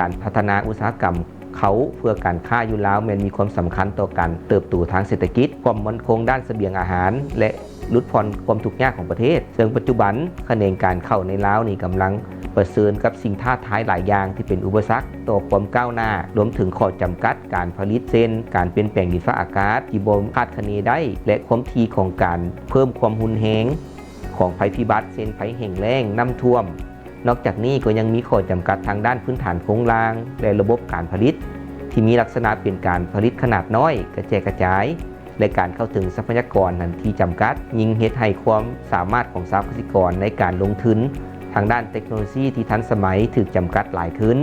การพัฒนาอุตสาหกรรมเขาเพื่อการค้าอยู่ลาวแม้นมีความสำคัญต่อการเติบโตทางเศรษฐกิจความมั่นคงด้านเสบียงอาหารและลดผ่อนความทุกข์ยากของประเทศซึ่งปัจจุบันคะแนนการเข้าในลาวนี่กำลังเผชิญกับสิ่งท้าทายหลายอย่างที่เป็นอุปสรรคต่อความก้าวหน้ารวมถึงข้อจำกัดการผลิตเช่นการเปลี่ยนแปลงดินฟ้าอากาศที่บ่คาดคะเนได้และความถี่ของการเพิ่มความรุนแรงของภัยพิบัติเช่นภัยแห้งแล้งน้ำท่วมนอกจากนี้ก็ยังมีข้อจำกัดทางด้านพื้นฐานโครงสร้างและระบบการผลิตที่มีลักษณะเป็นการผลิตขนาดน้อยกระจายและการเข้าถึงทรัพยากรนั้นที่จำกัดยิ่งเฮ็ดให้ความสามารถของชาวเกษตรกรในการลงทุนทางด้านเทคโนโลยีที่ทันสมัยถูกจำกัดหลายขึ้น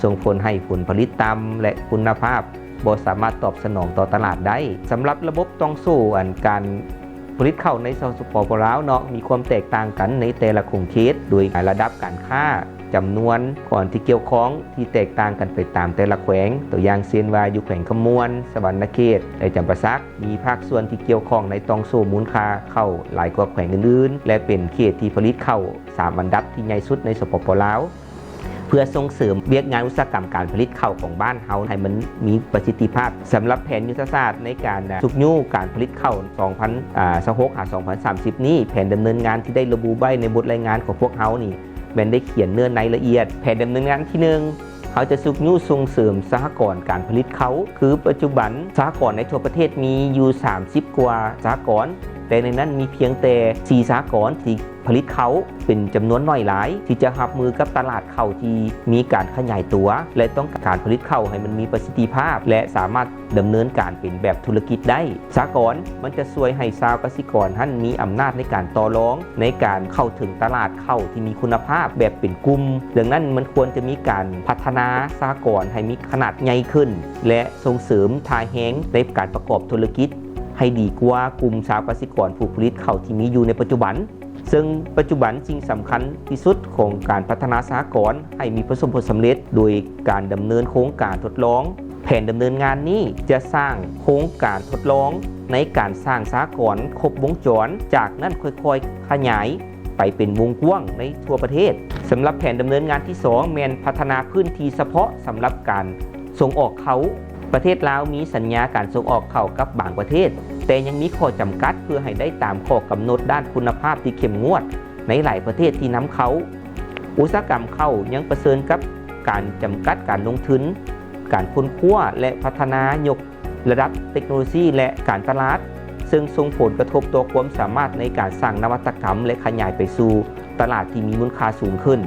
ส่งผลให้ผลผลิตต่ำและคุณภาพบ่สามารถตอบสนองต่อตลาดได้สำหรับระบบต้องสู้การผลิตข้าวในสปป.ลาวเนาะมีความแตกต่างกันในแต่ละเขตโดยระดับการค้าจำนวนก่อนที่เกี่ยวข้องที่แตกต่างกันไปตามแต่ละแขวงตัวอย่างเช่นว่าอยู่แขวงขมวนสวรรณเขตและจำปาสักมีภาคส่วนที่เกี่ยวข้องในต้องโซ่มูลค่าเข้าหลายกว่าแขวงอื่นๆและเป็นเขตที่ผลิตข้าว3อันดับที่ใหญ่สุดในสปป.ลาวเพื่อส่งเสริมเวียกงานอุตสาหกรรมการผลิตข้าวของบ้านเฮาให้มันมีประสิทธิภาพสำหรับแผนยุทธศาสตร์ในการสุกยู่การผลิตข้าว2026-2030นี้แผนดำเนินงานที่ได้ระบุไว้ในบทรายงานของพวกเฮานี่แม่นได้เขียนเนื้อในละเอียดแผนดำเนินงานที่1เขาจะสุกยู่ส่งเสริมสหกรณ์การผลิตเขาคือปัจจุบันสหกรณ์ในทั่วประเทศมีอยู่30กว่าสหกรณ์แต่ในนั้นมีเพียงแต่4สหกรณ์ที่ผลิตเขาเป็นจำนวนน้อยหลายที่จะรับมือกับตลาดข้าวที่มีการขยายตัวและต้องการผลิตข้าวให้มันมีประสิทธิภาพและสามารถดำเนินการเป็นแบบธุรกิจได้สหกรณ์มันจะช่วยให้ชาวเกษตรกรท่านมีอำนาจในการต่อรองในการเข้าถึงตลาดข้าวที่มีคุณภาพแบบเป็นกลุ่มดังนั้นมันควรจะมีการพัฒนาสหกรณ์ให้มีขนาดใหญ่ขึ้นและส่งเสริมทายแฮงในการประกอบธุรกิจให้ดีกว่ากลุ่มชาวเกษตรกรผู้ผลิตข้าวที่มีอยู่ในปัจจุบันซึ่งปัจจุบันสิ่งสำคัญที่สุดของการพัฒนาสหกรณ์ให้มีประสบผลสำเร็จโดยการดำเนินโครงการทดลองแผนดำเนินงานนี้จะสร้างโครงการทดลองในการสร้างสหกรณ์ครบวงจรจากนั้นค่อยๆขยายไปเป็นวงกว้างในทั่วประเทศสำหรับแผนดำเนินงานที่2แม่นพัฒนาพื้นที่เฉพาะสำหรับการส่งออกเขาประเทศลาวมีสัญญาการส่งออกเข้ากับบางประเทศแต่ยังมีข้อจำกัดเพื่อให้ได้ตามข้อกำหนดด้านคุณภาพที่เข้มงวดในหลายประเทศที่นำเข้าอุตสาหกรรมเข้ายังเผชิญกับการจำกัดการลงทุนการค้นคว้าและพัฒนายกระดับเทคโนโลยีและการตลาดซึ่งส่งผลกระทบต่อความสามารถในการสร้างนวัตกรรมและขยายไปสู่ตลาดที่มีมูลค่าสูงขึ้น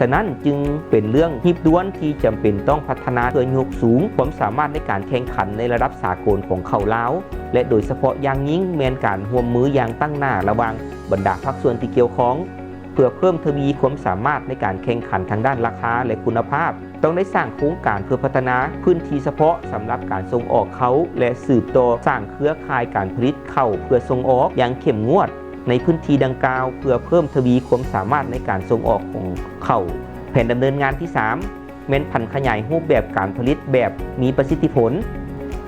ฉะนั้นจึงเป็นเรื่องรีบด่วนที่จำเป็นต้องพัฒนาเพื่อยกสูงความสามารถในการแข่งขันในระดับสากลของข้าวลาวและโดยเฉพาะอย่างยิ่งแม่นการร่วมมืออย่างตั้งหน้าระหว่างบรรดาภาคส่วนที่เกี่ยวข้องเพื่อเพิ่มทวีความสามารถในการแข่งขันทางด้านราคาและคุณภาพต้องได้สร้างโครงการเพื่อพัฒนาพื้นที่เฉพาะสำหรับการส่งออกเขาและสืบต่อสร้างเครือข่ายการผลิตข้าวเพื่อส่งออกอย่างเข้มงวดในพื้นที่ดังกล่าวเพื่อเพิ่มทวีความสามารถในการส่งออกของข้าวแผนดำเนินงานที่3แม้นพันขยายรูปแบบการผลิตแบบมีประสิทธิผล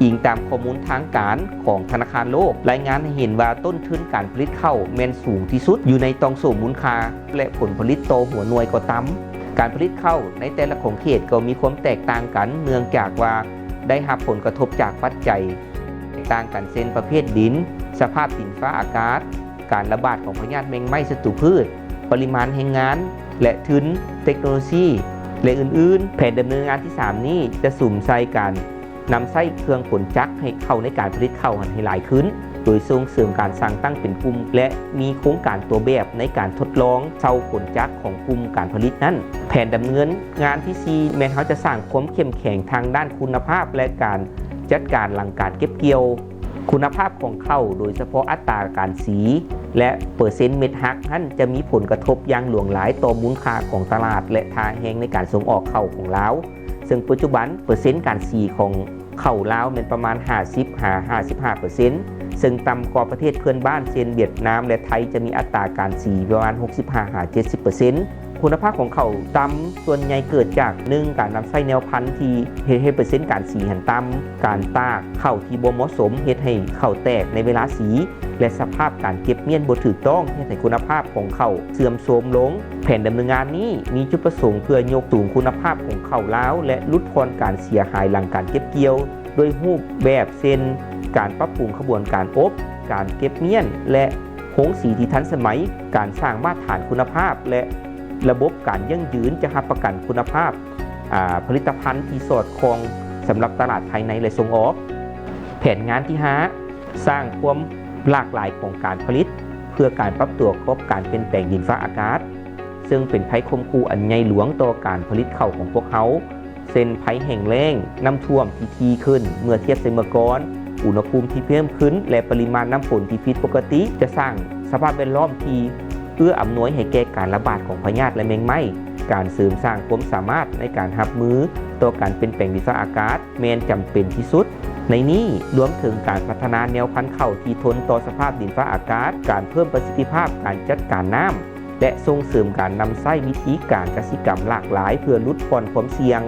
อิงตามข้อมูลทางการของธนาคารโลกรายงานให้เห็นว่าต้นทุนการผลิตข้าวแม้นสูงที่สุดอยู่ในตองโสมมูลค่าและผลผลิตโตหัวหน่วยก็ต่ำการผลิตข้าวในแต่ละของเขตก็มีความแตกต่างกันเนื่องจากว่าได้รับผลกระทบจากปัจจัยแตกต่างกันเช่นประเภทดินสภาพดินฟ้าอากาศการระบาดของพยาธิแมงไม้ศัตรูพืชปริมาณแรงงานและทุนเทคโนโลยีและอื่นๆแผนดำเนินงานที่3นี้จะสุ่มใส่การนำไส้เครื่องกลจักรให้เข้าในการผลิตข้าวให้หลายขึ้นโดยส่งเสริมการสร้างตั้งเป็นกลุ่มและมีโครงการตัวแบบในการทดลองเช่ากลจักรของกลุ่มการผลิตนั้นแผนดำเนินงานที่4แม้เขาจะสร้างความเข้มแข็งทางด้านคุณภาพและการจัดการหลังการเก็บเกี่ยวคุณภาพของข้าวโดยเฉพาะอัตราการสีและเปอร์เซ็นต์เม็ดฮักนั้นจะมีผลกระทบอย่างหลวงหลายต่อมูลค่าของตลาดและทางแห่งในการส่งออกข้าวของลาวซึ่งปัจจุบันเปอร์เซ็นต์การสีของข้าวลาวเป็นประมาณ 50-55% ซึ่งต่ำกว่าประเทศเพื่อนบ้านเช่นเวียดนามและไทยจะมีอัตราการสีประมาณ 65-70%คุณภาพของข้าวต่ำส่วนใหญ่เกิดจาก1การนำไส้แนวพันธุ์ที่เฮ็ดให้เปอร์เซ็นต์การสีหันต่ำการตากข้าวที่บ่เหมาะสมเฮ็ดให้ข้าวแตกในเวลาสี และสภาพการเก็บเมียนบ่ถูกต้องให้คุณภาพของข้าวเสื่อมโทรมลงแผนดำเนินงานนี้มีจุดประสงค์เพื่อยกสูงคุณภาพของข้าวแล้วและลดทอนการเสียหายหลังการเก็บเกี่ยวโดยรูปแบบเช่นการปรับปรุงขบวนการอบการเก็บเมียนและโครงสีที่ทันสมัยการสร้างมาตรฐานคุณภาพและระบบการยั่งยืนจะรับประกันคุณภาพผลิตภัณฑ์ที่สอดคล้องสำหรับตลาดภายในและส่งออกแผนงานที่5สร้างความหลากหลายของการผลิตเพื่อการปรับตัวกับการเปลี่ยนแปลงดินฟ้าอากาศซึ่งเป็นภัยคมคูอันใหญ่หลวงต่อการผลิตข้าวของพวกเขาเช่นภัยแห้งแล้งน้ำท่วมที่ทีขึ้นเมื่อเทียบเมื่อก่อนอุณหภูมิที่เพิ่มขึ้นและปริมาณน้ำฝนที่ผิดปกติจะสร้างสภาพแวดล้อมที่เอื้ออำนวยให้แก่การระบาดของพยาธิและแมงไม้การเสริมสร้างความสามารถในการรับมือต่อการเปลี่ยนแปลงดินฟ้าอากาศแม้นจำเป็นที่สุดในนี้รวมถึงการพัฒนาแนวพันธุ์ข้าวที่ทนต่อสภาพดินฟ้าอากาศการเพิ่มประสิทธิภาพการจัดการน้ำและส่งเสริมการนำใช้วิธีการเกษตรกรรมหลากหลายเพื่อลดความเสี่ยง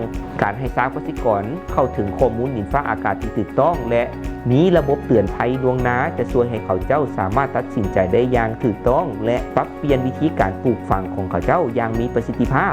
การให้ชาวเกษตรกรเข้าถึงข้อมูลดินฟ้าอากาศที่ถูกต้องและมีระบบเตือนภัยล่วงหน้าจะช่วยให้เขาเจ้าสามารถตัดสินใจได้อย่างถูกต้องและปรับเปลี่ยนวิธีการปลูกฝังของเขาเจ้าอย่างมีประสิทธิภาพ